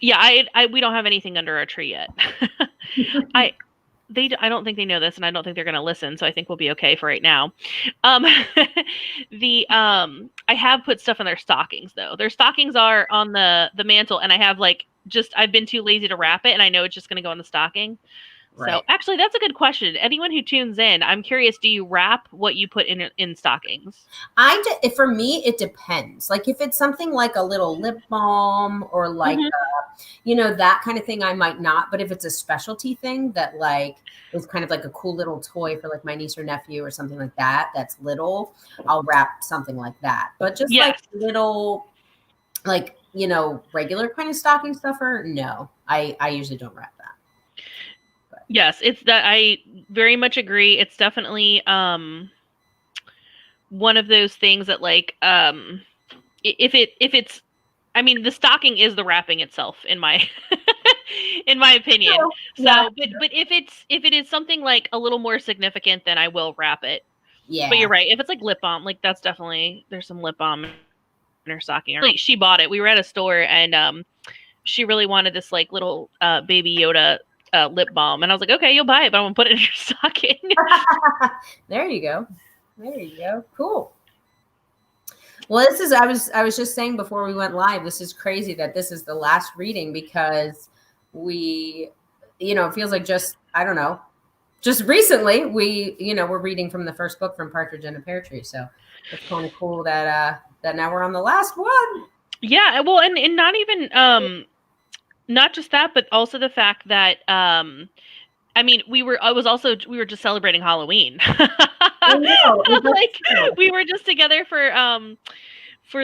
Yeah, we don't have anything under our tree yet. I I don't think they know this, and I don't think they're going to listen, so I think we'll be okay for right now. Um, I have put stuff in their stockings though. Their stockings are on the mantle, and I have I've been too lazy to wrap it, and I know it's just going to go in the stocking. Right. So actually, that's a good question. Anyone who tunes in, I'm curious: do you wrap what you put in stockings? For me, it depends. Like if it's something like a little lip balm or like that kind of thing, I might not. But if it's a specialty thing that is kind of like a cool little toy for like my niece or nephew or something like that, that's little, I'll wrap something like that. But just like little, regular kind of stocking stuffer, no, I usually don't wrap that. Yes, it's that I very much agree. It's definitely one of those things that if it's I mean the stocking is the wrapping itself in my in my opinion. So but if it is something like a little more significant, then I will wrap it. Yeah. But you're right. If it's like lip balm, like that's definitely there's some lip balm in her stocking. She bought it. We were at a store and she really wanted this like little baby Yoda lip balm, and I was like, okay, you'll buy it, but I'm gonna put it in your stocking. There you go. Cool. Well, I was just saying before we went live, this is crazy that this is the last reading because we, it feels like just recently we're reading from the first book from Partridge in a Pear Tree. So it's kind of cool that now we're on the last one. Yeah. Well, and not even, not just that, but also the fact that, I mean, we were just celebrating Halloween. I know, we were just together for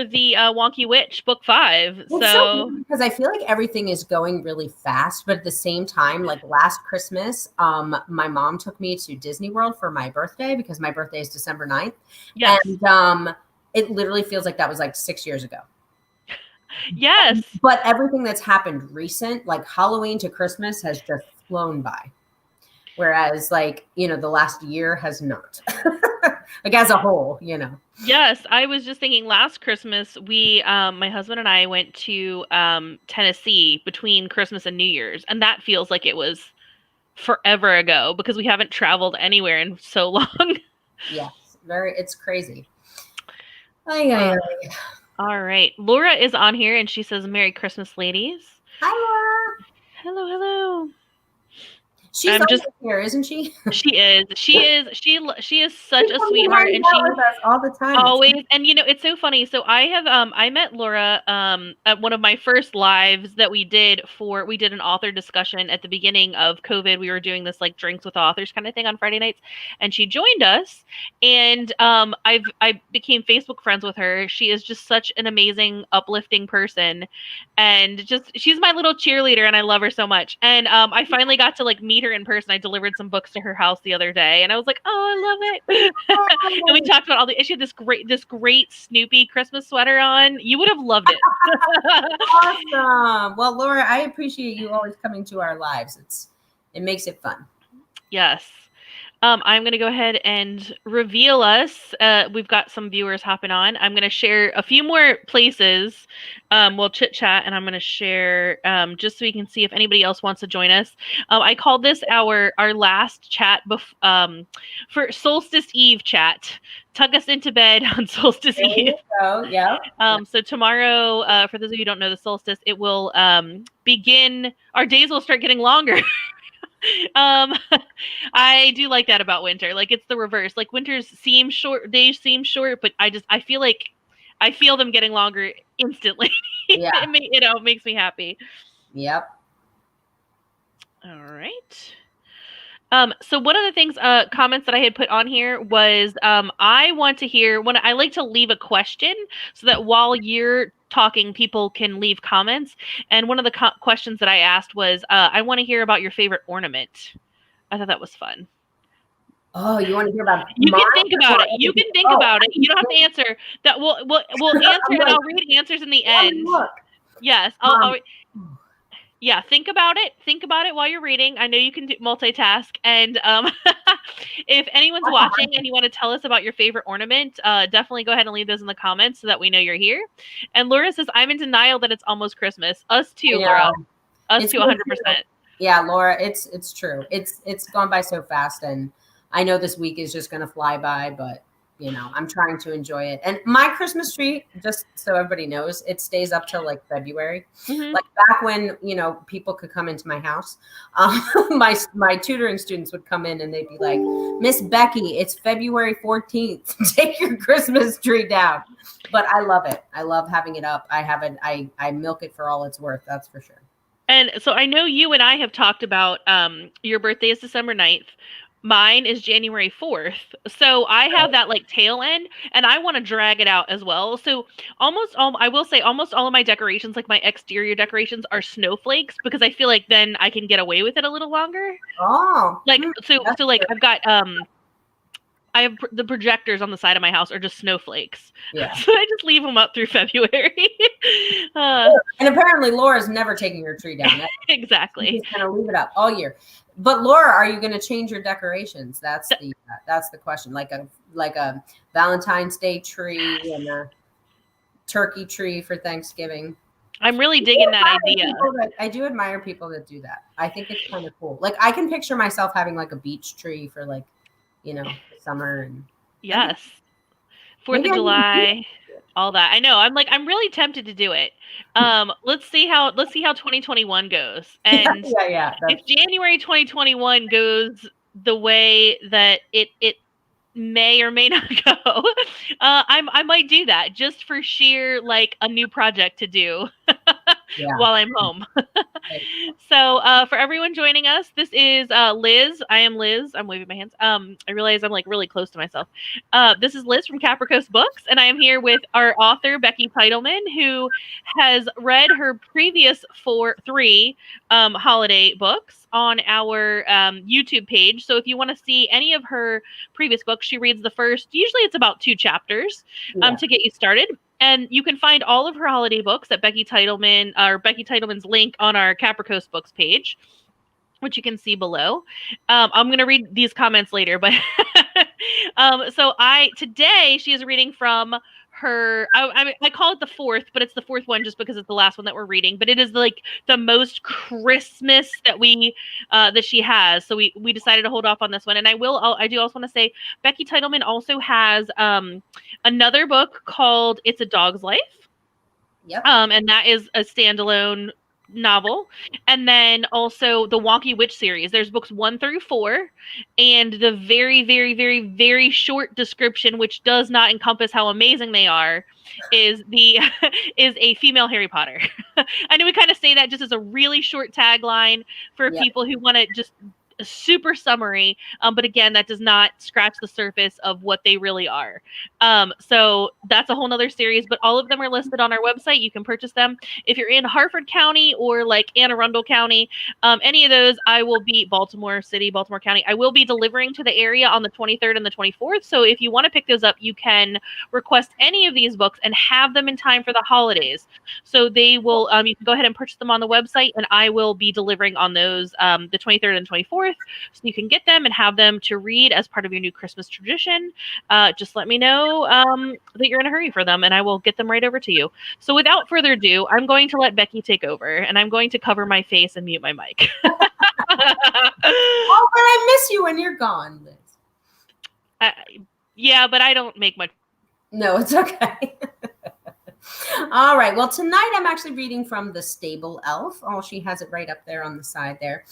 the Wonky Witch book 5. So because I feel like everything is going really fast, but at the same time, like last Christmas, my mom took me to Disney World for my birthday because my birthday is December 9th. Yes. And it literally feels like that was like 6 years ago. Yes. But everything that's happened recent, like Halloween to Christmas, has just flown by. Whereas the last year has not. Like as a whole, Yes, I was just thinking last Christmas, my husband and I went to Tennessee between Christmas and New Year's, and that feels like it was forever ago because we haven't traveled anywhere in so long. Yes, it's crazy. All right. Laura is on here and she says, Merry Christmas, ladies. Hi, Laura. Hello. She's just here, isn't she? She is. She is such a sweetheart, and she with us all the time. Always. And it's so funny. So I met Laura at one of my first lives that we did an author discussion at the beginning of COVID. We were doing this like drinks with authors kind of thing on Friday nights, and she joined us. And I became Facebook friends with her. She is just such an amazing, uplifting person, and she's my little cheerleader, and I love her so much. And I finally got to meet her in person. I delivered some books to her house the other day, and I was like, oh, I love it. And we talked about she had this great Snoopy Christmas sweater on. You would have loved it. Awesome. Well, Laura, I appreciate you always coming to our lives. It makes it fun. Yes. I'm going to go ahead and reveal us. We've got some viewers hopping on. I'm going to share a few more places. We'll chit chat, and I'm going to share just so we can see if anybody else wants to join us. I called this our last chat for Solstice Eve chat. Tuck us into bed on Solstice Eve. Yeah. So tomorrow, for those of you who don't know the solstice, it will begin. Our days will start getting longer. I do like that about winter. It's the reverse. Winters seem short, days seem short, but I feel them getting longer instantly. Yeah. It makes me happy. Yep. All right. So one of the things, comments that I had put on here was, I want to hear when I like to leave a question so that while you're talking, people can leave comments. And one of the questions that I asked was, I want to hear about your favorite ornament. I thought that was fun. Oh, you want to hear about? You can think about it. You can think about it. You don't have to answer that. We'll answer, and I'll read answers in the end. Look. Yes, Yeah, think about it. Think about it while you're reading. I know you can multitask. And if anyone's watching and you want to tell us about your favorite ornament, definitely go ahead and leave those in the comments so that we know you're here. And Laura says, I'm in denial that it's almost Christmas. Us too, Laura. Us too, 100%. Yeah, Laura, it's true. It's gone by so fast, and I know this week is just going to fly by, but you know, I'm trying to enjoy it. And my Christmas tree, just so everybody knows, it stays up till like February. Mm-hmm. Like back when, you know, people could come into my house, my tutoring students would come in and they'd be like, Miss Becky, it's February 14th. Take your Christmas tree down. But I love it. I love having it up. I milk it for all it's worth. That's for sure. And so I know you and I have talked about your birthday is December 9th. Mine is January 4th. So I have that like tail end and I want to drag it out as well. So I will say almost all of my decorations, like my exterior decorations, are snowflakes because I feel like then I can get away with it a little longer. Oh. Like so like I've got I have the projectors on the side of my house are just snowflakes. Yeah. So I just leave them up through February. And apparently Laura's never taking her tree down. Exactly. She's going to leave it up all year. But Laura, are you going to change your decorations? That's the question. Like a Valentine's Day tree and a turkey tree for Thanksgiving. I'm really digging that idea. I do admire people that do that. I think it's kind of cool. Like I can picture myself having like a beach tree for like, you know, summer and yes, 4th of July, all that. I know. I'm really tempted to do it. Let's see how 2021 goes. And if January 2021 goes the way that it may or may not go, I might do that just for sheer like a new project to do. While I'm home. So for everyone joining us, this is Liz. I am Liz. I'm waving my hands. I realize I'm like really close to myself. This is Liz from Capra Coast Books, and I am here with our author, Becky Titelman, who has read her previous three holiday books on our YouTube page. So if you want to see any of her previous books, she reads the first, usually it's about 2 chapters to get you started. And you can find all of her holiday books at Becky Titelman, or Becky Titelman's link on our Capra Coast Books page, which you can see below. I'm going to read these comments later, but today she is reading from her, I call it the 4th, but it's the 4th one just because it's the last one that we're reading, but it is like the most Christmas that she has. So we decided to hold off on this one. And I do also want to say Becky Titelman also has another book called It's a Dog's Life. Yep. And that is a standalone novel. And then also the Wonky Witch series. There's books 1 through 4, and the very, very, very, very short description, which does not encompass how amazing they are, is a female Harry Potter. I know we kind of say that just as a really short tagline for people who want to just a super summary, but again, that does not scratch the surface of what they really are. So that's a whole nother series, but all of them are listed on our website. You can purchase them. If you're in Harford County or like Anne Arundel County, any of those, I will be Baltimore City, Baltimore County. I will be delivering to the area on the 23rd and the 24th. So if you want to pick those up, you can request any of these books and have them in time for the holidays. So they will, you can go ahead and purchase them on the website, and I will be delivering on those the 23rd and 24th. So you can get them and have them to read as part of your new Christmas tradition. Just let me know that you're in a hurry for them, and I will get them right over to you. So without further ado, I'm going to let Becky take over, and I'm going to cover my face and mute my mic. Oh, but I miss you when you're gone, Liz. Yeah, but I don't make much. No, it's okay. All right. Well, tonight I'm actually reading from The Stable Elf. Oh, she has it right up there on the side there.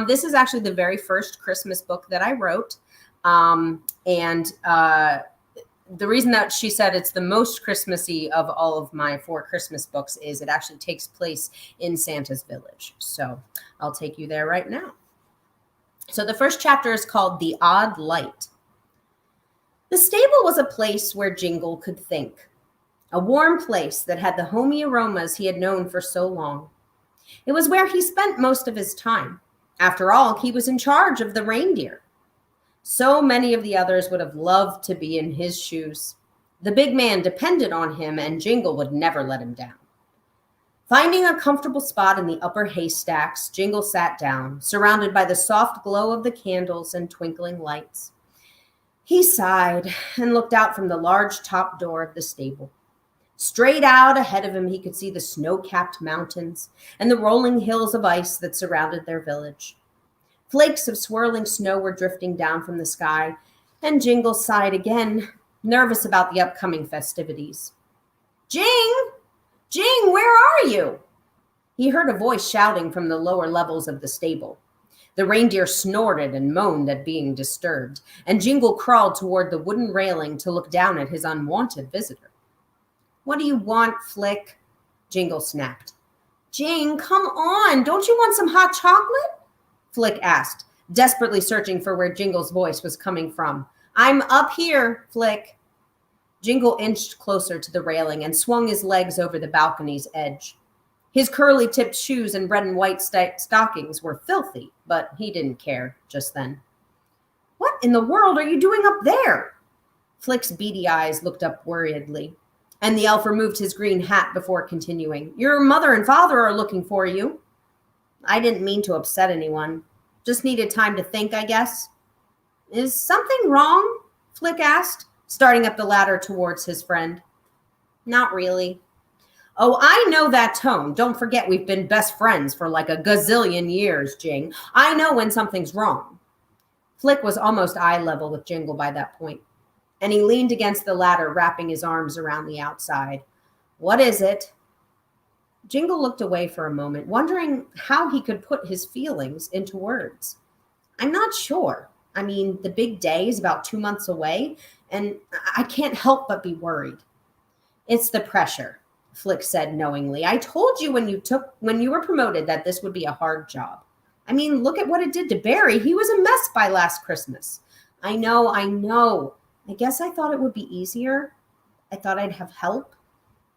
This is actually the very first Christmas book that I wrote. The reason that she said it's the most Christmassy of all of my 4 Christmas books is it actually takes place in Santa's village. So I'll take you there right now. So the first chapter is called The Odd Light. The stable was a place where Jingle could think. A warm place that had the homey aromas he had known for so long. It was where he spent most of his time. After all, he was in charge of the reindeer. So many of the others would have loved to be in his shoes. The big man depended on him, and Jingle would never let him down. Finding a comfortable spot in the upper haystacks, Jingle sat down, surrounded by the soft glow of the candles and twinkling lights. He sighed and looked out from the large top door of the stable. Straight out ahead of him, he could see the snow-capped mountains and the rolling hills of ice that surrounded their village. Flakes of swirling snow were drifting down from the sky, and Jingle sighed again, nervous about the upcoming festivities. "Jing! Jing, where are you?" He heard a voice shouting from the lower levels of the stable. The reindeer snorted and moaned at being disturbed, and Jingle crawled toward the wooden railing to look down at his unwanted visitor. "What do you want, Flick?" Jingle snapped. "Jing, come on. Don't you want some hot chocolate?" Flick asked, desperately searching for where Jingle's voice was coming from. "I'm up here, Flick." Jingle inched closer to the railing and swung his legs over the balcony's edge. His curly-tipped shoes and red and white stockings were filthy, but he didn't care just then. "What in the world are you doing up there?" Flick's beady eyes looked up worriedly, and the elf removed his green hat before continuing. "Your mother and father are looking for you." "I didn't mean to upset anyone. Just needed time to think, I guess." "Is something wrong?" Flick asked, starting up the ladder towards his friend. "Not really." "Oh, I know that tone. Don't forget we've been best friends for like a gazillion years, Jing. I know when something's wrong." Flick was almost eye level with Jingle by that point, and he leaned against the ladder, wrapping his arms around the outside. "What is it?" Jingle looked away for a moment, wondering how he could put his feelings into words. "I'm not sure. I mean, the big day is about 2 months away, and I can't help but be worried." "It's the pressure," Flick said knowingly. "I told you when you were promoted that this would be a hard job. I mean, look at what it did to Barry. He was a mess by last Christmas." I know. I guess I thought it would be easier. I thought I'd have help.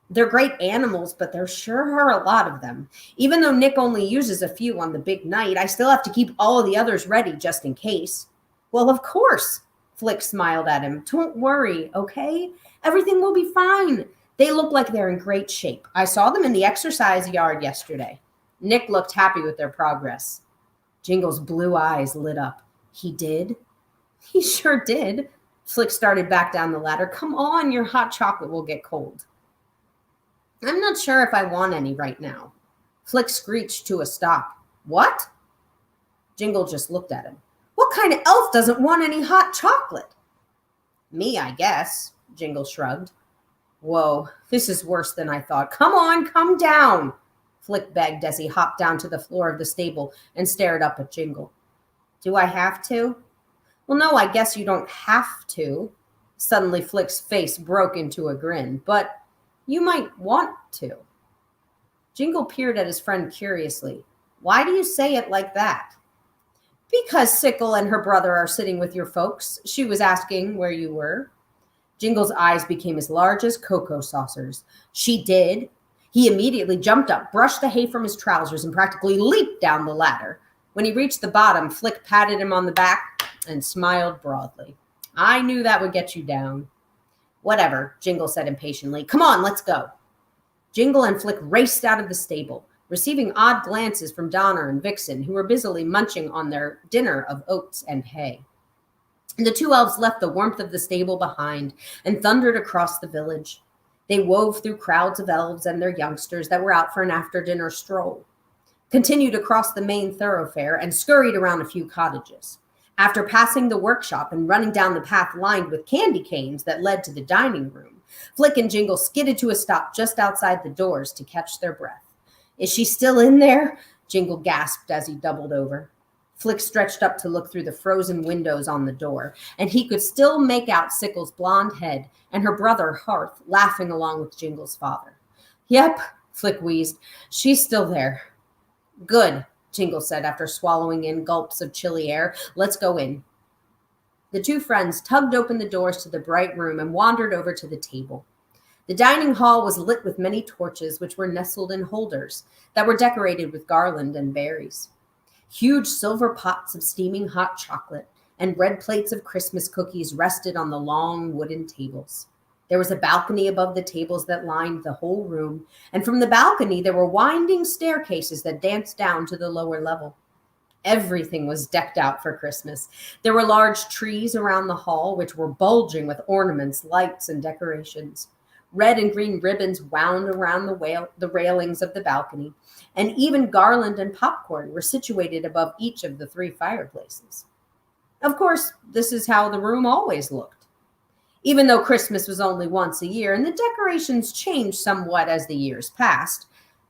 They're great animals, but there sure are a lot of them. Even though Nick only uses a few on the big night, I still have to keep all of the others ready just in case." "Well, of course," Flick smiled at him. "Don't worry, okay? Everything will be fine. They look like they're in great shape. I saw them in the exercise yard yesterday." Nick looked happy with their progress. Jingle's blue eyes lit up. "He did?" "He sure did." Flick started back down the ladder. "Come on, your hot chocolate will get cold." "I'm not sure if I want any right now." Flick screeched to a stop. "What?" Jingle just looked at him. "What kind of elf doesn't want any hot chocolate?" "Me, I guess," Jingle shrugged. "Whoa, this is worse than I thought. Come on, come down," Flick begged as he hopped down to the floor of the stable and stared up at Jingle. "Do I have to?" "Well, no, I guess you don't have to." Suddenly, Flick's face broke into a grin. "But you might want to." Jingle peered at his friend curiously. "Why do you say it like that?" "Because Sickle and her brother are sitting with your folks. She was asking where you were." Jingle's eyes became as large as cocoa saucers. "She did?" He immediately jumped up, brushed the hay from his trousers, and practically leaped down the ladder. When he reached the bottom, Flick patted him on the back and smiled broadly. "I knew that would get you down." "Whatever," Jingle said impatiently. "Come on, let's go." Jingle and Flick raced out of the stable, receiving odd glances from Donner and Vixen, who were busily munching on their dinner of oats and hay. The two elves left the warmth of the stable behind and thundered across the village. They wove through crowds of elves and their youngsters that were out for an after-dinner stroll, continued across the main thoroughfare, and scurried around a few cottages. After passing the workshop and running down the path lined with candy canes that led to the dining room, Flick and Jingle skidded to a stop just outside the doors to catch their breath. "Is she still in there?" Jingle gasped as he doubled over. Flick stretched up to look through the frozen windows on the door, and he could still make out Sickle's blonde head and her brother Hearth laughing along with Jingle's father. "Yep," Flick wheezed. "She's still there." "Good," Jingle said after swallowing in gulps of chilly air. "Let's go in." The two friends tugged open the doors to the bright room and wandered over to the table. The dining hall was lit with many torches, which were nestled in holders that were decorated with garland and berries. Huge silver pots of steaming hot chocolate and red plates of Christmas cookies rested on the long wooden tables. There was a balcony above the tables that lined the whole room, and from the balcony there were winding staircases that danced down to the lower level. Everything was decked out for Christmas. There were large trees around the hall, which were bulging with ornaments, lights, and decorations. Red and green ribbons wound around the railings of the balcony, and even garland and popcorn were situated above each of the 3 fireplaces. Of course, this is how the room always looked. Even though Christmas was only once a year and the decorations changed somewhat as the years passed,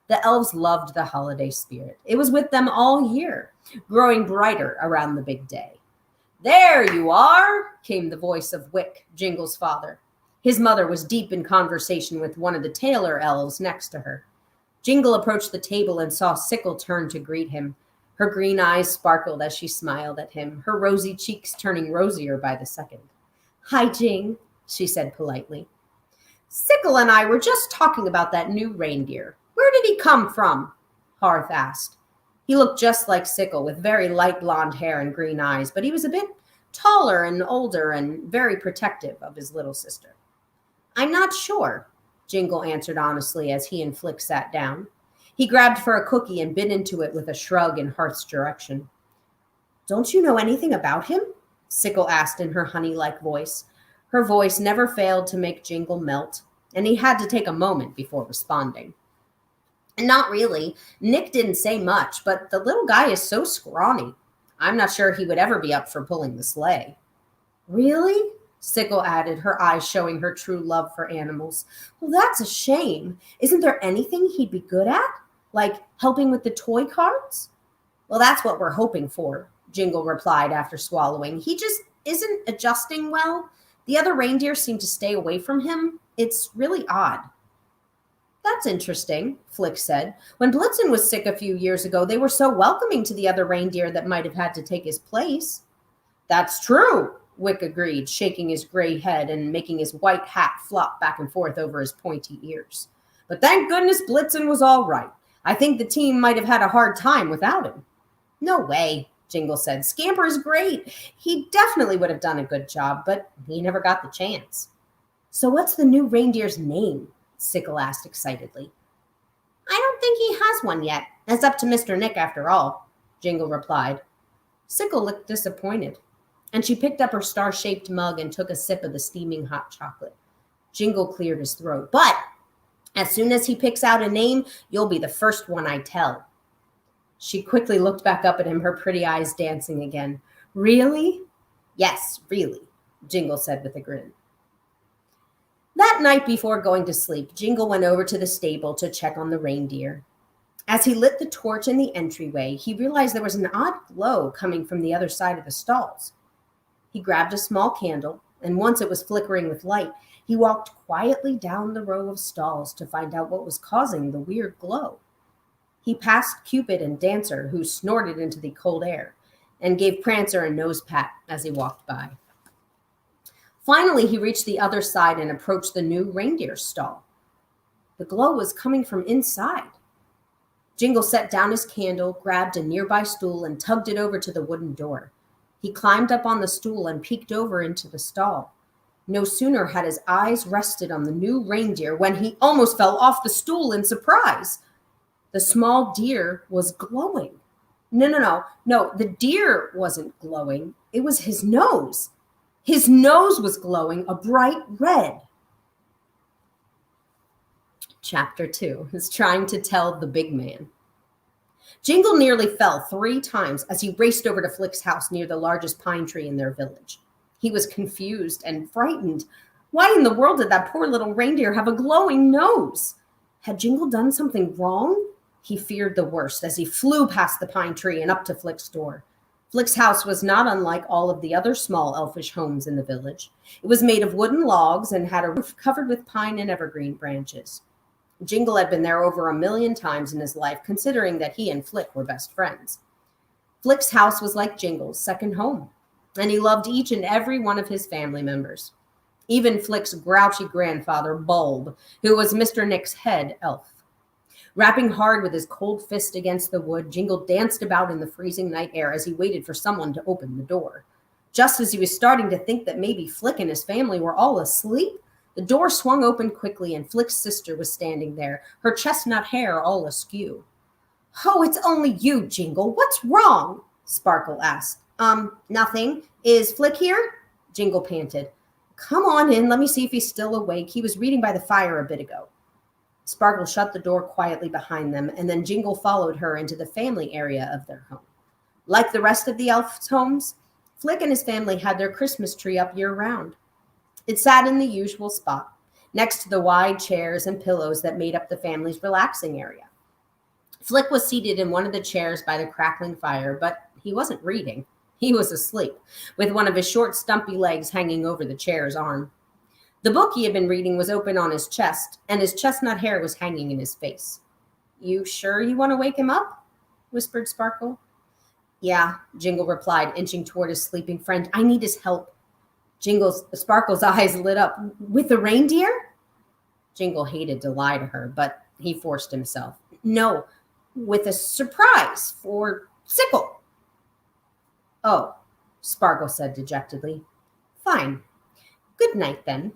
the elves loved the holiday spirit. It was with them all year, growing brighter around the big day. "There you are," came the voice of Wick, Jingle's father. His mother was deep in conversation with one of the tailor elves next to her. Jingle approached the table and saw Sickle turn to greet him. Her green eyes sparkled as she smiled at him, her rosy cheeks turning rosier by the second. "Hi, Jing," she said politely. "Sickle and I were just talking about that new reindeer. Where did he come from?" Harth asked. He looked just like Sickle, with very light blonde hair and green eyes, but he was a bit taller and older and very protective of his little sister. "I'm not sure," Jingle answered honestly as he and Flick sat down. He grabbed for a cookie and bit into it with a shrug in Harth's direction. "Don't you know anything about him?" Sickle asked in her honey-like voice. Her voice never failed to make Jingle melt, and he had to take a moment before responding. "Not really. Nick didn't say much, but the little guy is so scrawny. I'm not sure he would ever be up for pulling the sleigh." "Really?" Sickle added, her eyes showing her true love for animals. "Well, that's a shame. Isn't there anything he'd be good at? Like helping with the toy carts?" "Well, that's what we're hoping for," Jingle replied after swallowing. "He just isn't adjusting well. The other reindeer seem to stay away from him. It's really odd." "That's interesting," Flick said. "When Blitzen was sick a few years ago, they were so welcoming to the other reindeer that might have had to take his place." "That's true," Wick agreed, shaking his gray head and making his white hat flop back and forth over his pointy ears. "But thank goodness Blitzen was all right. I think the team might have had a hard time without him." "No way," Jingle said. "Scamper is great. He definitely would have done a good job, but he never got the chance." "So what's the new reindeer's name?" Sickle asked excitedly. "I don't think he has one yet. It's up to Mr. Nick after all," Jingle replied. Sickle looked disappointed, and she picked up her star-shaped mug and took a sip of the steaming hot chocolate. Jingle cleared his throat. "But as soon as he picks out a name, you'll be the first one I tell." She quickly looked back up at him, her pretty eyes dancing again. "Really?" "Yes, really," Jingle said with a grin. That night before going to sleep, Jingle went over to the stable to check on the reindeer. As he lit the torch in the entryway, he realized there was an odd glow coming from the other side of the stalls. He grabbed a small candle, and once it was flickering with light, he walked quietly down the row of stalls to find out what was causing the weird glow. He passed Cupid and Dancer, who snorted into the cold air, and gave Prancer a nose pat as he walked by. Finally, he reached the other side and approached the new reindeer stall. The glow was coming from inside. Jingle set down his candle, grabbed a nearby stool, and tugged it over to the wooden door. He climbed up on the stool and peeked over into the stall. No sooner had his eyes rested on the new reindeer when he almost fell off the stool in surprise. The small deer was glowing. No, the deer wasn't glowing. It was his nose. His nose was glowing a bright red. Chapter 2 is trying to tell the big man. Jingle nearly fell 3 times as he raced over to Flick's house near the largest pine tree in their village. He was confused and frightened. Why in the world did that poor little reindeer have a glowing nose? Had Jingle done something wrong? He feared the worst as he flew past the pine tree and up to Flick's door. Flick's house was not unlike all of the other small elfish homes in the village. It was made of wooden logs and had a roof covered with pine and evergreen branches. Jingle had been there over 1,000,000 times in his life, considering that he and Flick were best friends. Flick's house was like Jingle's second home, and he loved each and every one of his family members. Even Flick's grouchy grandfather, Bulb, who was Mr. Nick's head elf. Rapping hard with his cold fist against the wood, Jingle danced about in the freezing night air as he waited for someone to open the door. Just as he was starting to think that maybe Flick and his family were all asleep, The door swung open quickly, and Flick's sister was standing there, her chestnut hair all askew. "Oh, it's only you, Jingle. What's wrong?" Sparkle asked. Nothing. Is Flick here?" Jingle panted. "Come on in. Let me see if he's still awake. He was reading by the fire a bit ago." Sparkle shut the door quietly behind them, and then Jingle followed her into the family area of their home. Like the rest of the elves' homes, Flick and his family had their Christmas tree up year-round. It sat in the usual spot, next to the wide chairs and pillows that made up the family's relaxing area. Flick was seated in one of the chairs by the crackling fire, but he wasn't reading. He was asleep, with one of his short, stumpy legs hanging over the chair's arm. The book he had been reading was open on his chest, and his chestnut hair was hanging in his face. "You sure you want to wake him up?" whispered Sparkle. "Yeah," Jingle replied, inching toward his sleeping friend. "I need his help." Sparkle's eyes lit up. "With the reindeer?" Jingle hated to lie to her, but he forced himself. "No, with a surprise for Sickle." "Oh," Sparkle said dejectedly. "Fine. Good night, then."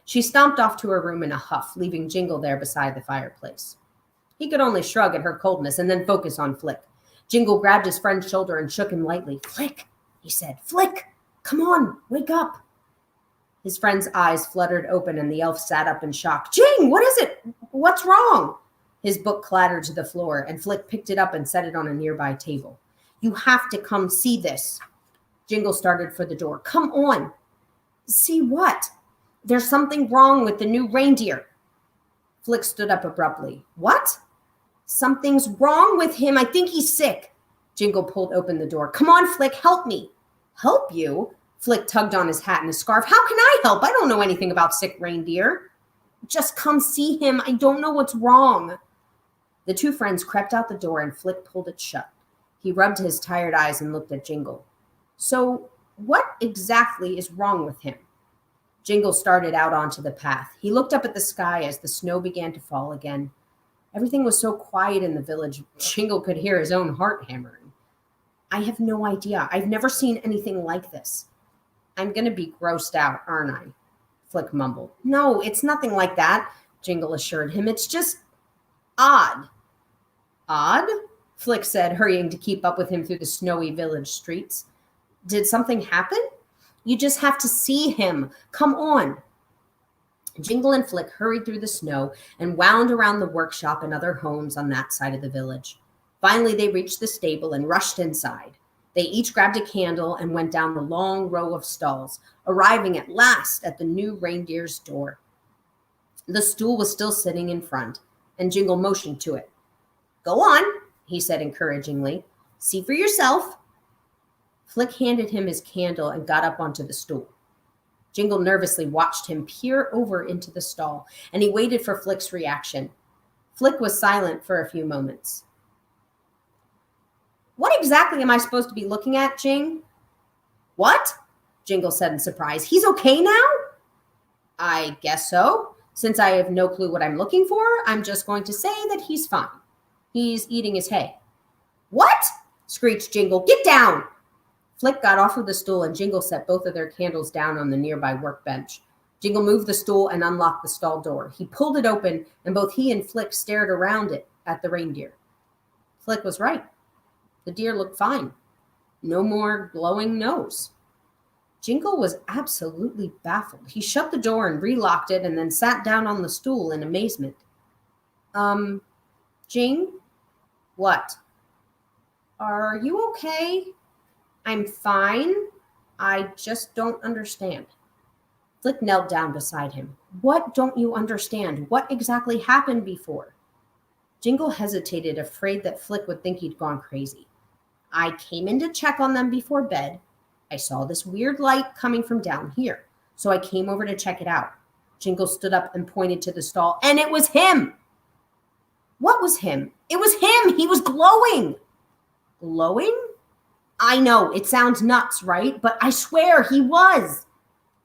She stomped off to her room in a huff, leaving Jingle there beside the fireplace. He could only shrug at her coldness and then focus on Flick. Jingle grabbed his friend's shoulder and shook him lightly. "Flick," he said. "Flick, come on, wake up." His friend's eyes fluttered open and the elf sat up in shock. "Jing, what is it? What's wrong?" His book clattered to the floor, and Flick picked it up and set it on a nearby table. "You have to come see this." Jingle started for the door. "Come on." "See what?" "There's something wrong with the new reindeer." Flick stood up abruptly. "What?" "Something's wrong with him. I think he's sick." Jingle pulled open the door. "Come on, Flick, help me." "Help you?" Flick tugged on his hat and his scarf. "How can I help? I don't know anything about sick reindeer." "Just come see him. I don't know what's wrong." The two friends crept out the door and Flick pulled it shut. He rubbed his tired eyes and looked at Jingle. "So what exactly is wrong with him?" Jingle started out onto the path. He looked up at the sky as the snow began to fall again. Everything was so quiet in the village, Jingle could hear his own heart hammering. "I have no idea. I've never seen anything like this." "I'm going to be grossed out, aren't I?" Flick mumbled. "No, it's nothing like that," Jingle assured him. "It's just odd." "Odd?" Flick said, hurrying to keep up with him through the snowy village streets. "Did something happen?" "You just have to see him. Come on." Jingle and Flick hurried through the snow and wound around the workshop and other homes on that side of the village. Finally, they reached the stable and rushed inside. They each grabbed a candle and went down the long row of stalls, arriving at last at the new reindeer's door. The stool was still sitting in front, and Jingle motioned to it. "Go on," he said encouragingly. "See for yourself." Flick handed him his candle and got up onto the stool. Jingle nervously watched him peer over into the stall, and he waited for Flick's reaction. Flick was silent for a few moments. "What exactly am I supposed to be looking at, Jing?" "What?" Jingle said in surprise. "He's okay now?" "I guess so. Since I have no clue what I'm looking for, I'm just going to say that he's fine. He's eating his hay." "What?" screeched Jingle. "Get down!" Flick got off of the stool and Jingle set both of their candles down on the nearby workbench. Jingle moved the stool and unlocked the stall door. He pulled it open, and both he and Flick stared around it at the reindeer. Flick was right. The deer looked fine. No more glowing nose. Jingle was absolutely baffled. He shut the door and relocked it and then sat down on the stool in amazement. Jing? What? Are you okay?" "I'm fine. I just don't understand." Flick knelt down beside him. "What don't you understand? What exactly happened before?" Jingle hesitated, afraid that Flick would think he'd gone crazy. "I came in to check on them before bed. I saw this weird light coming from down here, so I came over to check it out." Jingle stood up and pointed to the stall, "And it was him!" "What was him?" "It was him! He was glowing!" "Glowing?" "I know, it sounds nuts, right? But I swear he was."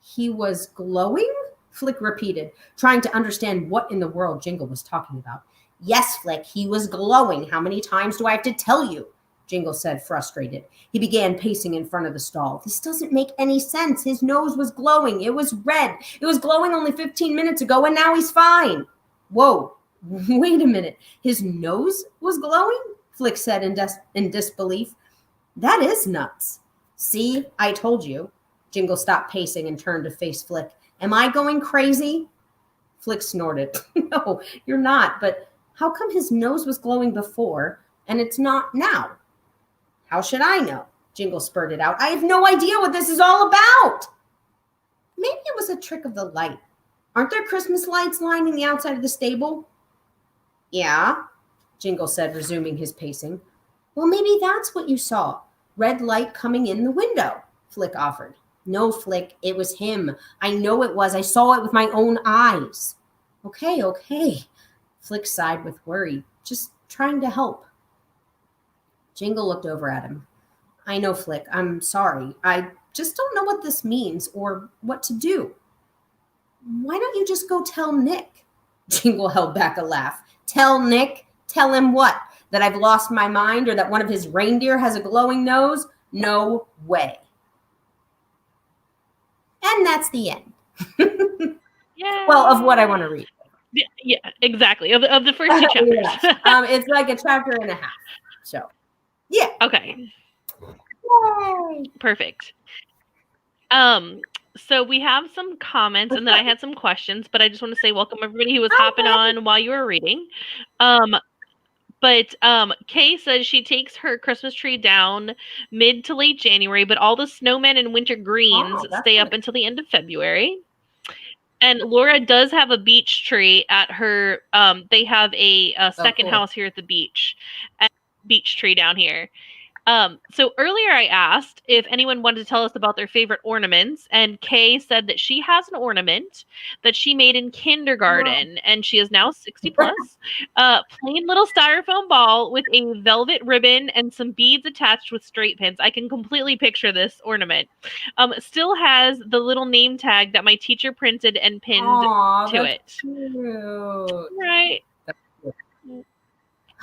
"He was glowing?" Flick repeated, trying to understand what in the world Jingle was talking about. "Yes, Flick, he was glowing. How many times do I have to tell you?" Jingle said, frustrated. He began pacing in front of the stall. This doesn't make any sense. His nose was glowing. It was red. It was glowing only 15 minutes ago, and now he's fine. Whoa, wait a minute. His nose was glowing? Flick said in disbelief. That is nuts. See, I told you. Jingle stopped pacing and turned to face Flick. Am I going crazy? Flick snorted. No, you're not, but how come his nose was glowing before and it's not now? How should I know? Jingle spurted out. I have no idea what this is all about. Maybe it was a trick of the light. Aren't there Christmas lights lining the outside of the stable? Yeah, Jingle said, resuming his pacing. Well, maybe that's what you saw. Red light coming in the window, Flick offered. No, Flick, it was him. I know it was. I saw it with my own eyes. Okay. Flick sighed with worry, just trying to help. Jingle looked over at him. I know, Flick, I'm sorry. I just don't know what this means or what to do. Why don't you just go tell Nick? Jingle held back a laugh. Tell Nick? Tell him what? That I've lost my mind or that one of his reindeer has a glowing nose? No way. And that's the end. Yeah. Well, of what I want to read. Yeah, exactly. Of the first 2 chapters. Yeah. It's like a chapter and a half. So, yeah. Okay. Yay. Perfect. So we have some comments, and then I had some questions, but I just want to say welcome everybody who was hopping on while you were reading. But Kay says she takes her Christmas tree down mid to late January, but all the snowmen and winter greens stay up until the end of February. And Laura does have a beach tree at her. They have a second house here at the beach, a beach tree down here. So earlier I asked if anyone wanted to tell us about their favorite ornaments, and Kay said that she has an ornament that she made in kindergarten, and she is now 60 plus. Plain little styrofoam ball with a velvet ribbon and some beads attached with straight pins. I can completely picture this ornament. Still has the little name tag that my teacher printed and pinned to it. Cute. Right.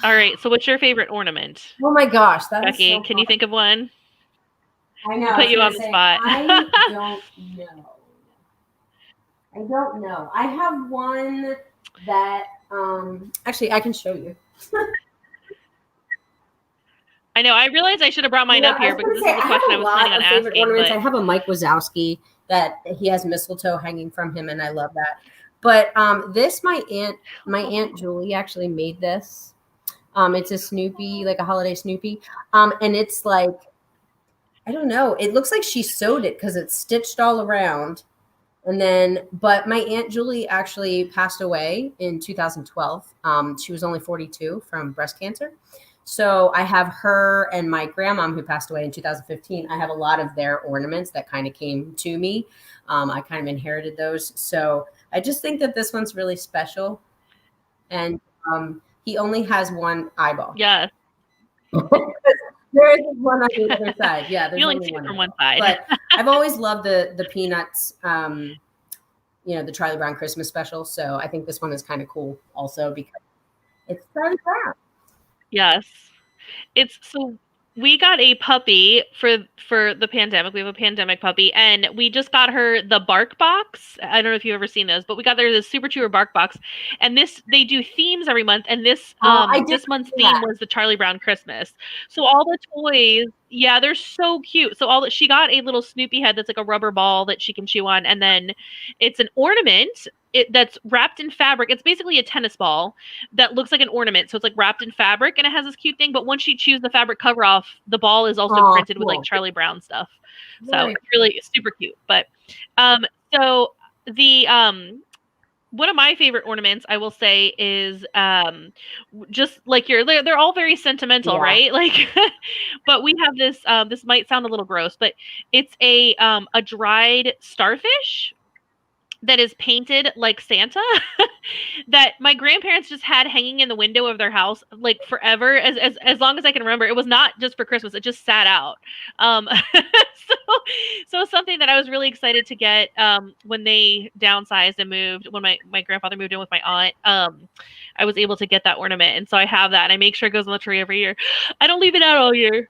All right, so what's your favorite ornament? Oh my gosh, that Becky, is so can you think of one? I know. I'll put you on the spot. I don't know. I have one that actually I can show you. I know. I realized I should have brought mine up here because this is the question I was planning on asking. Ornaments. I have a Mike Wazowski that he has mistletoe hanging from him, and I love that. But this my aunt Julie actually made this. It's a Snoopy, like a holiday Snoopy. And it's like, I don't know. It looks like she sewed it because it's stitched all around. And then, but my Aunt Julie actually passed away in 2012. She was only 42 from breast cancer. So I have her and my grandmom who passed away in 2015. I have a lot of their ornaments that kind of came to me. I kind of inherited those. So I just think that this one's really special. And he only has one eyeball. Yeah. There is one on the other side. Yeah, there's only two from one side. But I've always loved the Peanuts, the Charlie Brown Christmas special. So I think this one is kind of cool also because it's Charlie Brown. Yes. We got a puppy for the pandemic. We have a pandemic puppy, and we just got her the bark box. I don't know if you've ever seen those, but we got her the Super Chewer bark box. And they do themes every month, and this month's theme was the Charlie Brown Christmas. So all the toys, yeah, they're so cute. So she got a little Snoopy head that's like a rubber ball that she can chew on, and then it's an ornament that's wrapped in fabric. It's basically a tennis ball that looks like an ornament. So it's like wrapped in fabric, and it has this cute thing. But once she chews the fabric cover off, the ball is also printed with like Charlie Brown stuff. So it's really super cute. But so the one of my favorite ornaments, I will say, is just like they're all very sentimental, right? Like, but we have this. This might sound a little gross, but it's a dried starfish that is painted like Santa that my grandparents just had hanging in the window of their house like forever, as long as I can remember. It was not just for Christmas, it just sat out. So it's something that I was really excited to get when they downsized and moved, when my grandfather moved in with my aunt. I was able to get that ornament, and so I have that, and I make sure it goes on the tree every year. I don't leave it out all year.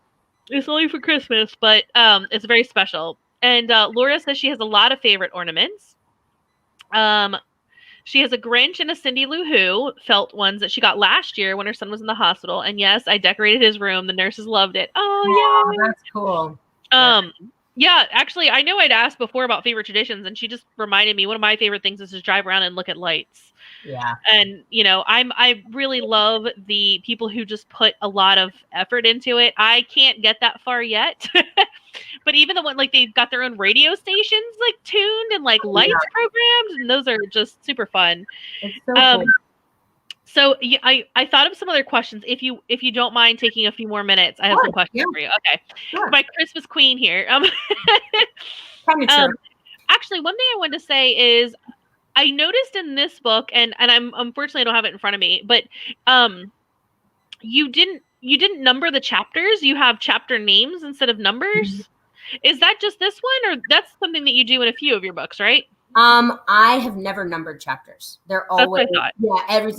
It's only for Christmas, but it's very special. And Laura says she has a lot of favorite ornaments. She has a Grinch and a Cindy Lou Who felt ones that she got last year when her son was in the hospital. And yes, I decorated his room. The nurses loved it. Oh, yeah, that's cool. Yeah, actually, I know I'd asked before about favorite traditions, and she just reminded me one of my favorite things is to drive around and look at lights. Yeah. And I really love the people who just put a lot of effort into it. I can't get that far yet. But even the one, like, they've got their own radio stations like tuned and like lights programmed, and those are just super fun. It's so cool. So yeah, I thought of some other questions. If you don't mind taking a few more minutes, I have some questions for you. Okay, my Christmas queen here. Actually, one thing I wanted to say is I noticed in this book, and I'm unfortunately I don't have it in front of me, but you didn't number the chapters. You have chapter names instead of numbers. Mm-hmm. Is that just this one, or that's something that you do in a few of your books, right? I have never numbered chapters. They're always,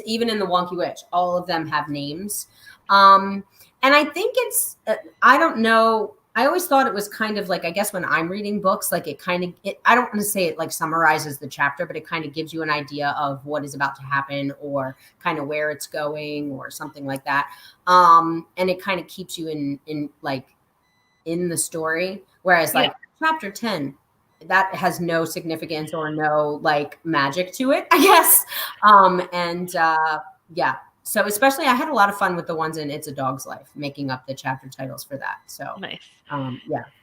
even in the Wonky Witch, all of them have names. And I think it's, I don't know. I always thought it was kind of like, I guess when I'm reading books, like I don't want to say it like summarizes the chapter, but it kind of gives you an idea of what is about to happen or kind of where it's going or something like that. And it kind of keeps you in the story. Whereas like chapter 10, that has no significance or no like magic to it, I guess. So especially I had a lot of fun with the ones in It's a Dog's Life, making up the chapter titles for that. So nice.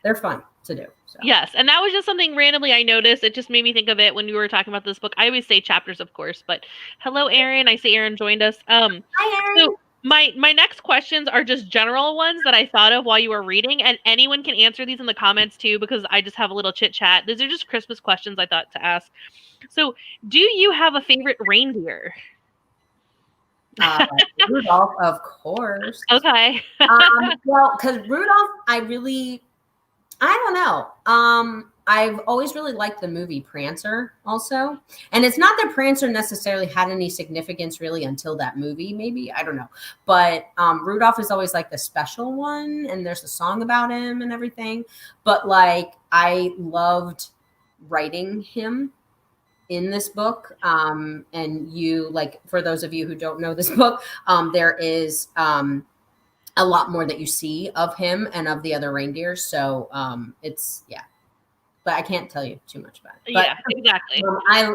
They're fun to do. So. Yes. And that was just something randomly I noticed. It just made me think of it when you were talking about this book. I always say chapters, of course, but hello, Erin. I see Erin joined us. Hi, Erin. So my next questions are just general ones that I thought of while you were reading, and anyone can answer these in the comments too, because I just have a little chit chat. These are just Christmas questions I thought to ask. So do you have a favorite reindeer? Rudolph, of course. Okay. Well, because Rudolph, I don't know. I've always really liked the movie Prancer also. And it's not that Prancer necessarily had any significance really until that movie, maybe. I don't know. But Rudolph is always like the special one, and there's a song about him and everything. But like I loved writing him in this book. And you, like, for those of you who don't know this book, there is a lot more that you see of him and of the other reindeers. So but I can't tell you too much about it. But, exactly. I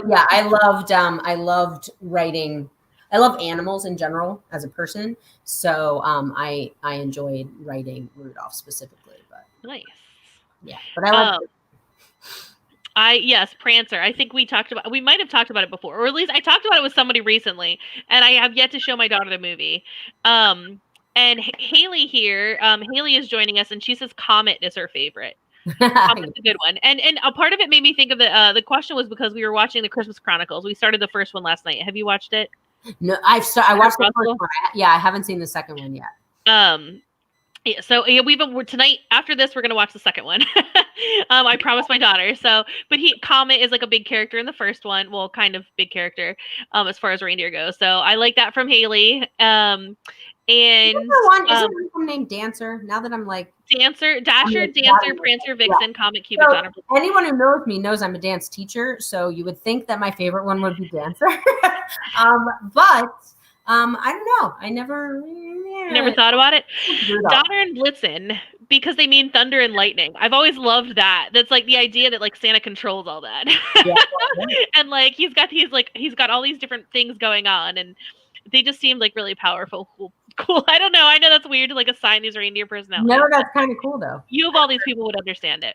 loved writing. I love animals in general as a person. So I enjoyed writing Rudolph specifically. But nice. Yeah, but I like Prancer. I think we might have talked about it before, or at least I talked about it with somebody recently, and I have yet to show my daughter the movie. And Haley here, Haley is joining us, and she says Comet is her favorite. Comet's a good one. And a part of it made me think of the question was because we were watching the Christmas Chronicles. We started the first one last night. Have you watched it? No, I watched the first one. I haven't seen the second one yet. So we're tonight after this we're gonna watch the second one. I promised my daughter. So, but Comet is like a big character in the first one. Well, kind of big character as far as reindeer goes. So I like that from Haley. And isn't one named Dancer? Now that I'm like Dasher, Prancer, Vixen, Comet, Cupid, Donner. Anyone who knows me knows I'm a dance teacher, so you would think that my favorite one would be Dancer. But I don't know. I never thought about it. Donner and Blitzen, because they mean thunder and lightning. I've always loved that. That's like the idea that like Santa controls all that. Yeah. And like he's got all these different things going on, and they just seem like really powerful. Cool. I don't know. I know that's weird to like assign these reindeer personalities. No, that's kind of cool though. You of all these people would understand it.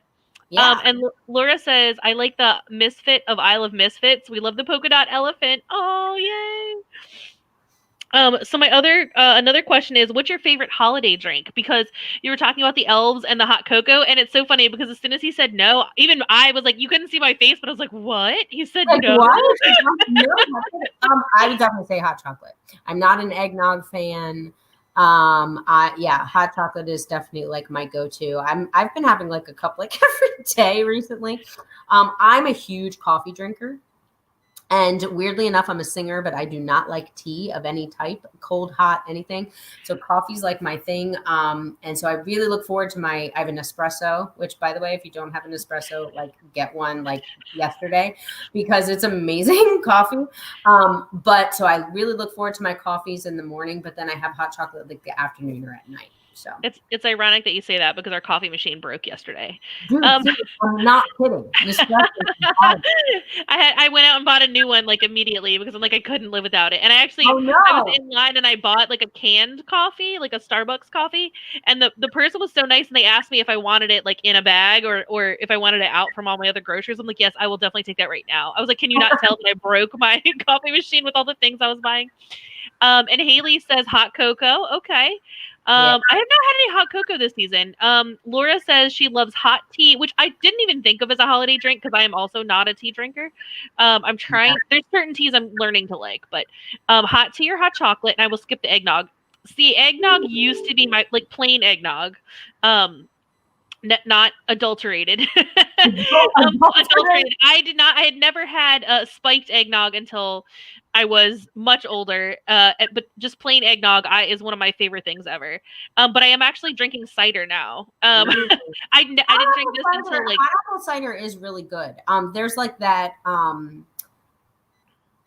Yeah. And Laura says, I like the Misfit of Isle of Misfits. We love the polka dot elephant. Oh, yay. So my other another question is, what's your favorite holiday drink? Because you were talking about the elves and the hot cocoa, and it's so funny because as soon as he said no, even I was like, you couldn't see my face, but I was like, what? He said Like no. what? No, I would definitely say hot chocolate. I'm not an eggnog fan. Yeah, hot chocolate is definitely like my go-to. I've been having like a cup like every day recently. I'm a huge coffee drinker. And weirdly enough, I'm a singer, but I do not like tea of any type, cold, hot, anything. So coffee's like my thing. And so I really look forward to I have an espresso, which by the way, if you don't have an espresso, like get one like yesterday because it's amazing coffee. But so I really look forward to my coffees in the morning, but then I have hot chocolate like the afternoon or at night. So It's ironic that you say that because our coffee machine broke yesterday. dude, Um, seriously, I'm not kidding. Nespresso is hard. I went out and bought a new one like immediately because I'm like I couldn't live without it. And Oh I was no. in line and I bought like a canned coffee, like a Starbucks coffee, and the person was so nice and they asked me if I wanted it like in a bag or if I wanted it out from all my other groceries. I'm like, yes, I will definitely take that right now. I was like, can you not tell that I broke my coffee machine with all the things I was buying? And Haley says hot cocoa. Okay. Yeah. I have not had any hot cocoa this season. Laura says she loves hot tea, which I didn't even think of as a holiday drink because I am also not a tea drinker. I'm trying. There's certain teas I'm learning to like, but hot tea or hot chocolate, and I will skip the eggnog. See, eggnog used to be my like plain eggnog. Not adulterated. Adulterated. I had never had spiked eggnog until I was much older. But just plain eggnog is one of my favorite things ever. But I am actually drinking cider now. Really? I didn't drink this until like hot apple cider is really good. There's like that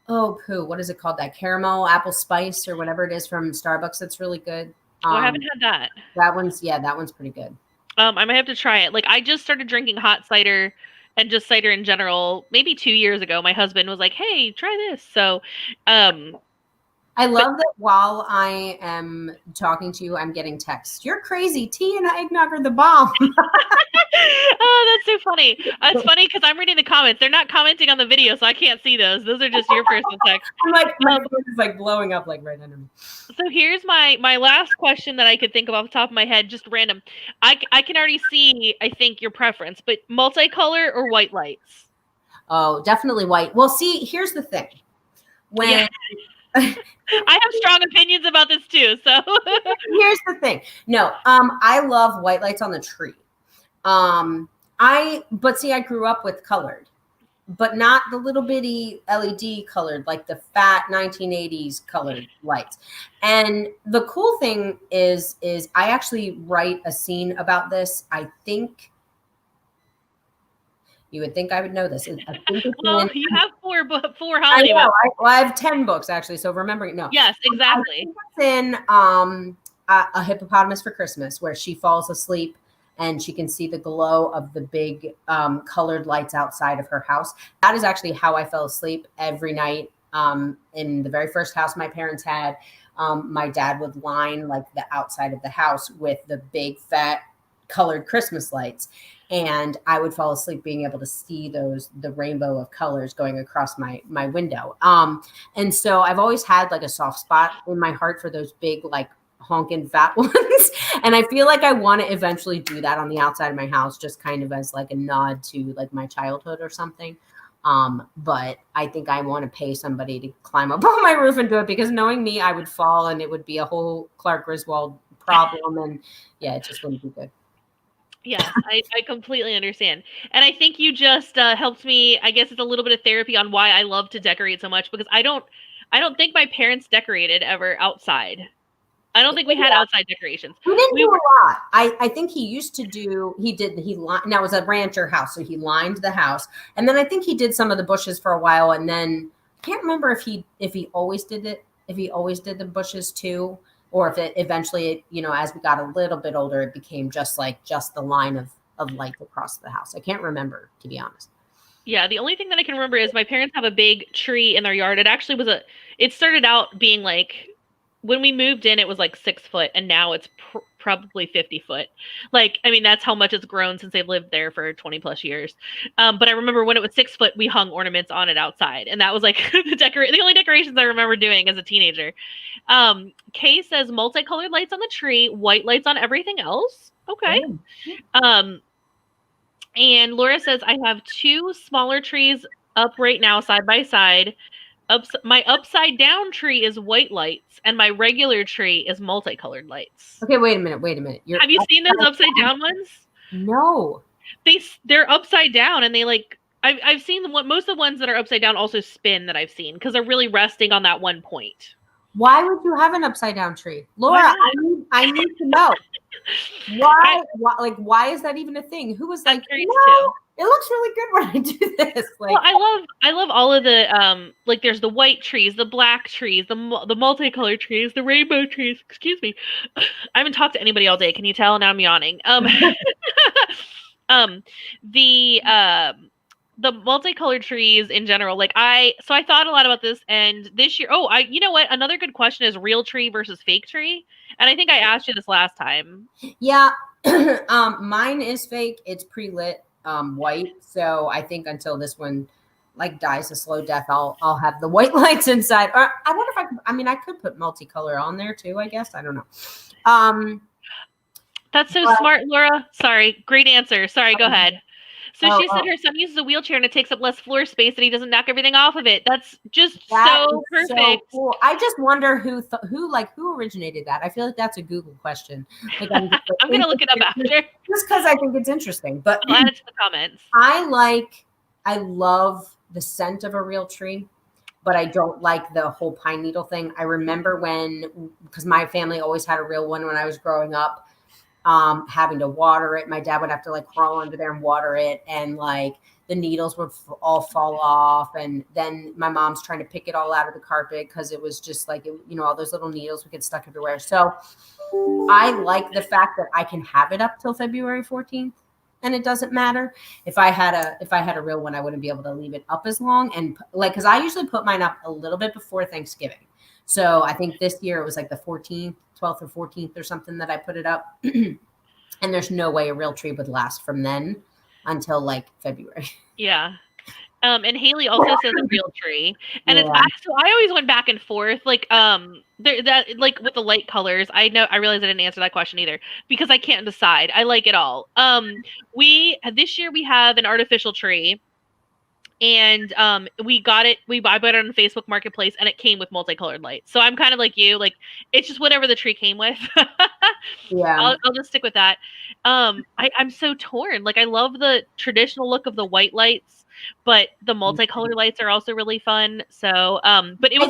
oh poo, what is it called? That caramel apple spice or whatever it is from Starbucks that's really good. I haven't had that. That one's pretty good. I might have to try it. Like I just started drinking hot cider and just cider in general maybe 2 years ago. My husband was like, "Hey, try this." So, I love that while I am talking to you, I'm getting texts. You're crazy. Tea and eggnog are the bomb. oh, that's so funny. It's funny because I'm reading the comments. They're not commenting on the video, so I can't see those. Those are just your personal text. I'm like, my phone is like blowing up like right under me. So here's my last question that I could think of off the top of my head, just random. I can already see, I think, your preference, but multicolor or white lights? Oh, definitely white. Well, see, here's the thing. When Yeah. I have strong opinions about this too. So here's the thing. No, I love white lights on the tree. But see, I grew up with colored, but not the little bitty LED colored, like the fat 1980s colored lights. And the cool thing is I actually write a scene about this. I think you would think I would know this. I think well, you have four holiday books. I have 10 books actually. So remembering, no. Yes, exactly. I think it's in a Hippopotamus for Christmas, where she falls asleep and she can see the glow of the big colored lights outside of her house. That is actually how I fell asleep every night. In the very first house my parents had, my dad would line like the outside of the house with the big fat colored Christmas lights. And I would fall asleep being able to see the rainbow of colors going across my window. And so I've always had like a soft spot in my heart for those big, like honking fat ones. And I feel like I want to eventually do that on the outside of my house, just kind of as like a nod to like my childhood or something. But I think I want to pay somebody to climb up on my roof and do it, because knowing me, I would fall and it would be a whole Clark Griswold problem. And yeah, it just wouldn't be good. Yeah, I completely understand. And I think you just helped me, I guess it's a little bit of therapy on why I love to decorate so much, because I don't think my parents decorated ever outside. I don't think we had outside decorations. We didn't do a lot. I think he used to do, now it was a rancher house, so he lined the house. And then I think he did some of the bushes for a while. And then I can't remember if he always did it, if he always did the bushes too, or if it eventually, as we got a little bit older, it became just the line of lights across the house. I can't remember, to be honest. Yeah, the only thing that I can remember is my parents have a big tree in their yard. It actually it started out being like, when we moved in, it was like 6 foot, and now it's probably 50 foot. Like, I mean, that's how much it's grown since they've lived there for 20 plus years. But I remember when it was 6 foot, we hung ornaments on it outside. And that was like the only decorations I remember doing as a teenager. Kay says multicolored lights on the tree, white lights on everything else. Okay. And Laura says, I have 2 smaller trees up right now, side by side. My upside down tree is white lights, and my regular tree is multicolored lights. Okay, wait a minute. Have you seen those upside down ones? No. They're upside down, and they like I've seen most of the ones that are upside down also spin that I've seen because they're really resting on that one point. Why would you have an upside down tree, Laura? I need to know. Why is that even a thing? Who was like, no, it looks really good when I do this. Like, well, I love all of the like there's the white trees, the black trees, the multicolored trees, the rainbow trees. Excuse me, I haven't talked to anybody all day. Can you tell? Now I'm yawning. The multicolored trees in general, like I thought a lot about this, and this year, you know what? Another good question is real tree versus fake tree, and I think I asked you this last time. Yeah, mine is fake. It's pre-lit, white. So I think until this one like dies a slow death, I'll have the white lights inside. Or I wonder if I could put multicolor on there too. I guess I don't know. That's so smart, Laura. Sorry, great answer. Sorry, go ahead. So she said her son uses a wheelchair and it takes up less floor space and he doesn't knock everything off of it. That's just so perfect. So cool. I just wonder who originated that. I feel like that's a Google question. Like, I'm going to look it up after. Just because I think it's interesting. But I'll add it to the comments. I love the scent of a real tree, but I don't like the whole pine needle thing. I remember because my family always had a real one when I was growing up. Having to water it. My dad would have to like crawl under there and water it. And like the needles would all fall off. And then my mom's trying to pick it all out of the carpet because it was just like, all those little needles would get stuck everywhere. So I like the fact that I can have it up till February 14th and it doesn't matter. If I had a real one, I wouldn't be able to leave it up as long. And like, cause I usually put mine up a little bit before Thanksgiving. So I think this year it was like the 14th, 12th or 14th or something that I put it up. And there's no way a real tree would last from then until like February. Yeah. And Haley also says a real tree. And it's so I always went back and forth. Like like with the light colors, I realized I didn't answer that question either because I can't decide. I like it all. This year we have an artificial tree. And I bought it on Facebook Marketplace and it came with multicolored lights. So I'm kind of like you, like it's just whatever the tree came with. Yeah. I'll just stick with that. I'm so torn. Like I love the traditional look of the white lights, but the multicolored lights are also really fun. So but it was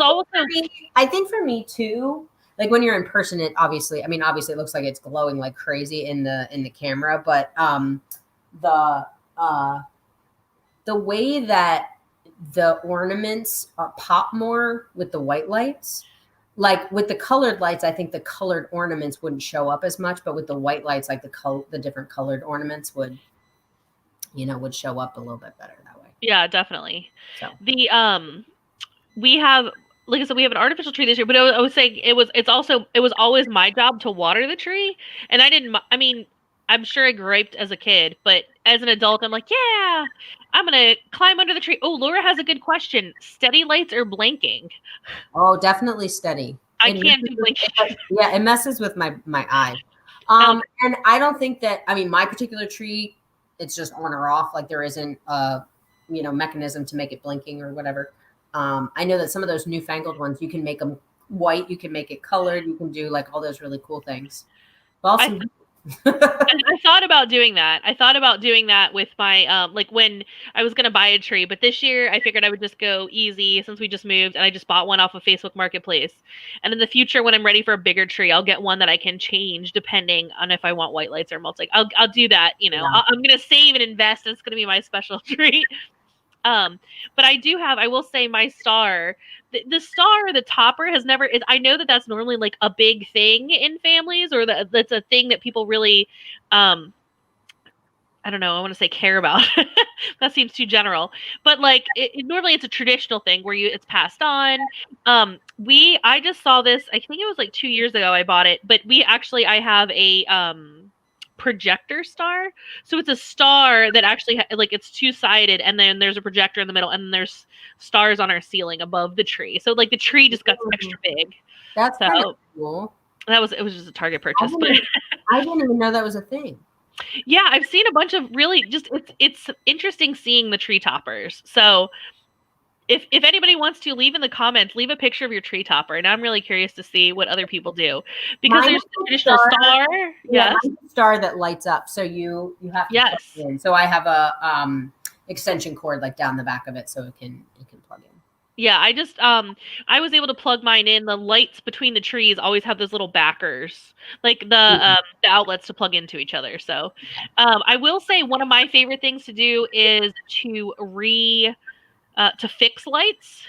I think for me too, like when you're in person, obviously it looks like it's glowing like crazy in the camera, but the way that the ornaments pop more with the white lights, like with the colored lights, I think the colored ornaments wouldn't show up as much, but with the white lights, like the different colored ornaments would show up a little bit better that way. Yeah, definitely. So we have, like I said, we have an artificial tree this year, but I was saying it was always my job to water the tree, and I'm sure I griped as a kid, but as an adult, I'm like, yeah, I'm going to climb under the tree. Oh, Laura has a good question. Steady lights or blinking? Oh, definitely steady. I can't do blinking. Yeah, it messes with my eye. And I don't think that, my particular tree, it's just on or off. Like there isn't a, mechanism to make it blinking or whatever. I know that some of those newfangled ones, you can make them white, you can make it colored, you can do like all those really cool things. Also, I thought about doing that. With my like when I was gonna buy a tree, but this year I figured I would just go easy since we just moved, and I just bought one off of Facebook Marketplace. And in the future, when I'm ready for a bigger tree, I'll get one that I can change depending on if I want white lights or multi. I'll do that. Yeah. I'm gonna save and invest, and it's gonna be my special treat. But I will say my star, the star, the topper has never, I know that that's normally like a big thing in families, or that's a thing that people really, I don't know, I want to say care about. That seems too general. But like normally it's a traditional thing where it's passed on. I just saw this, I think it was like 2 years ago I bought it, but I have a projector star. So it's a star that actually like it's two-sided, and then there's a projector in the middle, and then there's stars on our ceiling above the tree. So like the tree just got extra big. That's so kind of cool. it was just a Target purchase, but I didn't even know that was a thing. yeah, I've seen a bunch of really just it's interesting seeing the tree toppers. So if anybody wants to, leave in the comments, leave a picture of your tree topper, and I'm really curious to see what other people do, because there's the traditional star. Yeah, Yes, mine's a star that lights up, so you have to plug it in. So I have a extension cord like down the back of it, so it can plug in. Yeah, I was able to plug mine in. The lights between the trees always have those little backers, like the outlets to plug into each other. So, I will say one of my favorite things to do is to fix lights.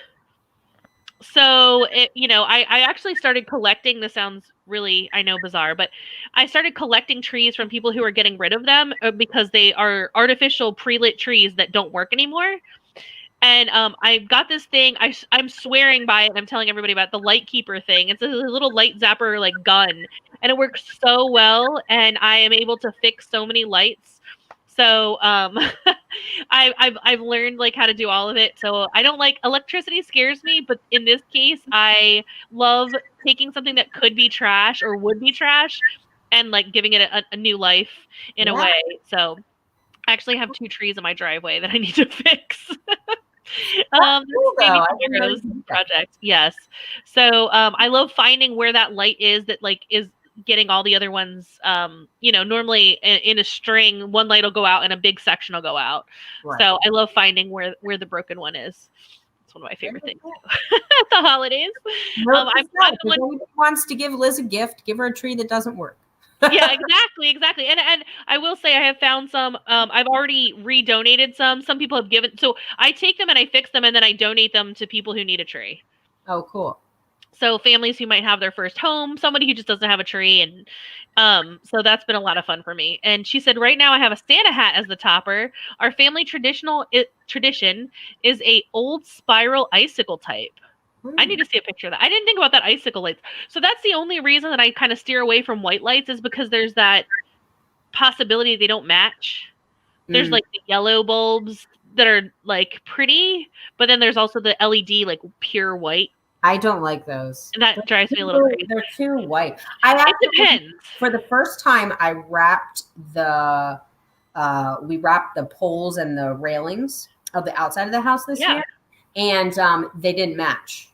So I actually started collecting. This sounds really, I know, bizarre, but I started collecting trees from people who are getting rid of them because they are artificial pre-lit trees that don't work anymore. And I got this thing. I'm swearing by it. I'm telling everybody about the light keeper thing. It's a little light zapper like gun, and it works so well. And I am able to fix so many lights. So I've learned like how to do all of it. So I don't like electricity, scares me, but in this case, I love taking something that could be trash or would be trash and like giving it a new life in a way. So I actually have 2 trees in my driveway that I need to fix. Heroes project. Yes. So I love finding where that light is that like is getting all the other ones. Normally in a string, one light will go out and a big section will go out. Right. So I love finding where the broken one is. It's one of my favorite things at the holidays. I'm the one who wants to give Liz a gift. Give her a tree that doesn't work. Yeah, exactly. And I will say I have found some. I've already redonated some. Some people have given. So I take them and I fix them, and then I donate them to people who need a tree. Oh, cool. So families who might have their first home, somebody who just doesn't have a tree, and so that's been a lot of fun for me. And she said, right now I have a Santa hat as the topper. Our family tradition is a old spiral icicle type. I need to see a picture of that. I didn't think about that icicle lights. So that's the only reason that I kind of steer away from white lights, is because there's that possibility they don't match. There's like the yellow bulbs that are like pretty, but then there's also the LED like pure white. I don't like those. And that drives me a little crazy. They're too white. It depends. For the first time, I wrapped we wrapped the poles and the railings of the outside of the house this year, and they didn't match.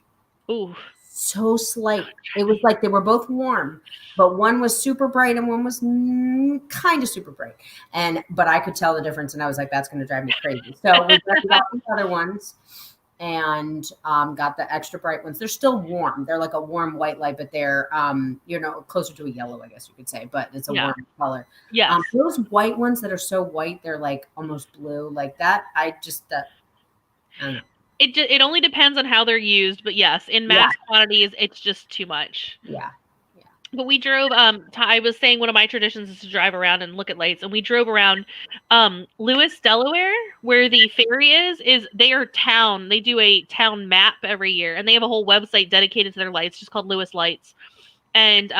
Ooh. So slight. It was like they were both warm, but one was super bright and one was kind of super bright. But I could tell the difference, and I was like, that's going to drive me crazy. So we got the other ones and got the extra bright ones. They're still warm. They're like a warm white light, but they're closer to a yellow, I guess you could say, but it's a warm color. Yeah. Those white ones that are so white, they're like almost blue, like that. I don't know. It only depends on how they're used, but yes, in mass quantities, it's just too much. Yeah. But we drove. I was saying one of my traditions is to drive around and look at lights, and we drove around Lewis, Delaware, where the ferry is. They are town. They do a town map every year, and they have a whole website dedicated to their lights, just called Lewis Lights. And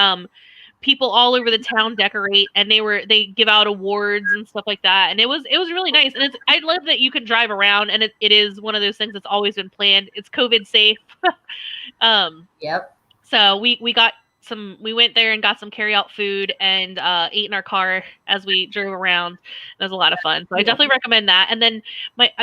people all over the town decorate, and they give out awards and stuff like that, and it was really nice. And I love that you can drive around, and it is one of those things that's always been planned. It's COVID safe. Yep. So we went there and got some carry out food and ate in our car as we drove around. It was a lot of fun. So I definitely recommend that. And then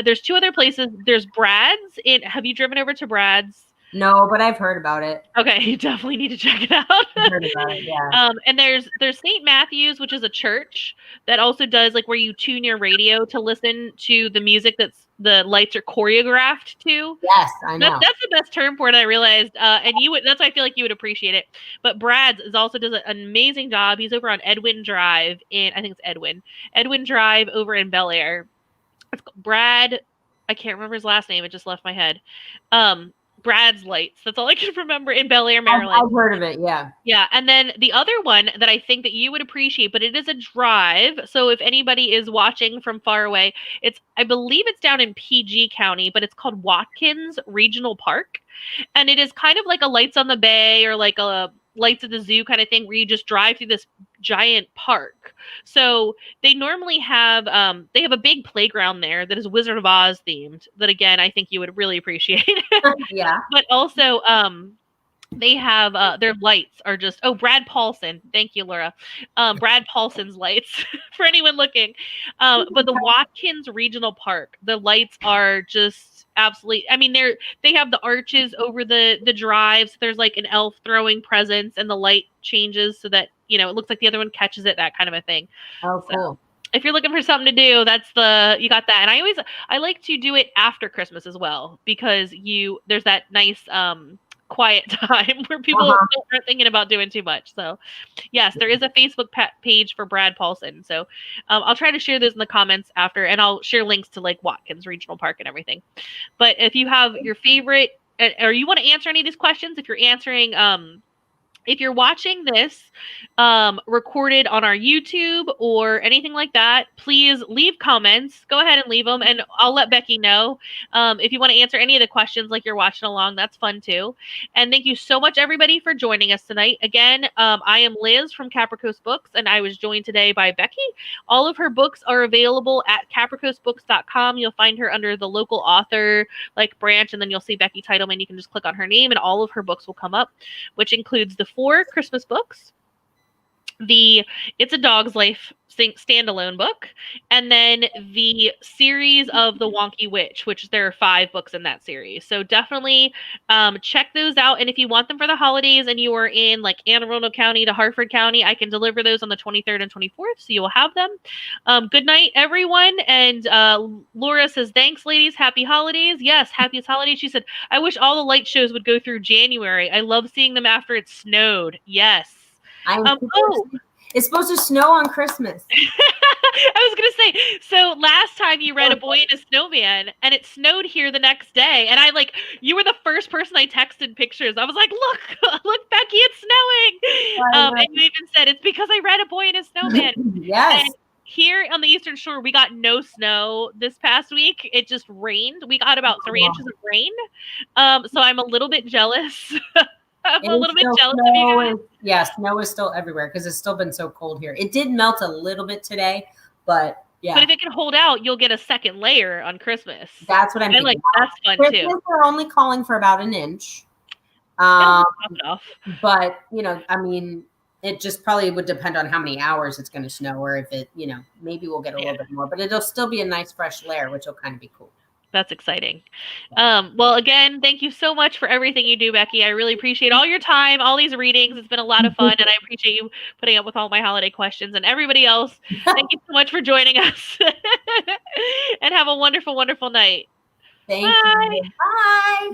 there's 2 other places. There's Brad's. Have you driven over to Brad's? No, but I've heard about it. Okay, you definitely need to check it out. I've heard about it, yeah. And there's St. Matthew's, which is a church that also does like where you tune your radio to listen to the music that's the lights are choreographed to. Yes, I know. That's the best term for it, I realized. And that's why I feel like you would appreciate it. But Brad's also does an amazing job. He's over on Edwin Drive I think it's Edwin Drive over in Bel Air. It's Brad. I can't remember his last name. It just left my head. Brad's Lights. That's all I can remember in Bel Air, Maryland. I've heard of it. Yeah. Yeah, and then the other one that I think that you would appreciate, but it is a drive. So if anybody is watching from far away, I believe it's down in PG County, but it's called Watkins Regional Park. And it is kind of like a Lights on the Bay or like a Lights at the Zoo kind of thing where you just drive through this giant park. So they normally have they have a big playground there that is Wizard of Oz themed that again I think you would really appreciate. Yeah. But also they have their lights are just Brad Paulson. Thank you, Laura. Brad Paulson's lights for anyone looking. But the Watkins Regional Park, the lights are just absolutely. I mean, they have the arches over the drives. There's like an elf throwing presents, and the light changes so that it looks like the other one catches it. That kind of a thing. Oh, cool. So, if you're looking for something to do, you got that. And I like to do it after Christmas as well because there's that nice quiet time where people aren't thinking about doing too much. So yes, there is a Facebook page for Brad Paulson. So I'll try to share those in the comments after, and I'll share links to like Watkins Regional Park and everything. But if you have your favorite, or you want to answer any of these questions, if you're watching this recorded on our YouTube or anything like that, please leave comments. Go ahead and leave them, and I'll let Becky know. If you want to answer any of the questions like you're watching along, that's fun too. And thank you so much, everybody, for joining us tonight. Again, I am Liz from Capricoast Books, and I was joined today by Becky. All of her books are available at capricoastbooks.com. You'll find her under the local author branch, and then you'll see Becky Titelman. You can just click on her name, and all of her books will come up, which includes the 4 Christmas books, the It's a Dog's Life standalone book, and then the series of The Wonky Witch, which there are 5 books in that series. So definitely check those out. And if you want them for the holidays and you are in like Anne Arundel County to Harford County, I can deliver those on the 23rd and 24th, so you will have them. Good night, everyone. And Laura says, thanks, ladies. Happy holidays. Yes, happiest holidays. She said, I wish all the light shows would go through January. I love seeing them after it snowed. Yes. It's supposed to snow on Christmas. I was going to say, so last time you read A Boy and a Snowman, and it snowed here the next day, and you were the first person I texted pictures. I was like, look, Becky, it's snowing. And you even said, it's because I read A Boy and a Snowman. Yes. And here on the Eastern Shore, we got no snow this past week. It just rained. We got about 3 inches of rain. So I'm a little bit jealous. I'm a little bit jealous of you guys. Yeah, snow is still everywhere because it's still been so cold here. It did melt a little bit today, but yeah. But if it can hold out, you'll get a second layer on Christmas. That's what I'm thinking. That's fun Christmas, too. We're only calling for about an inch. But I mean, it just probably would depend on how many hours it's going to snow, or if it, maybe we'll get a little bit more. But it'll still be a nice fresh layer, which will kind of be cool. That's exciting. Well, again, thank you so much for everything you do, Becky. I really appreciate all your time, all these readings. It's been a lot of fun, and I appreciate you putting up with all my holiday questions. And everybody else, thank you so much for joining us. And have a wonderful, wonderful night. Thank you. Bye.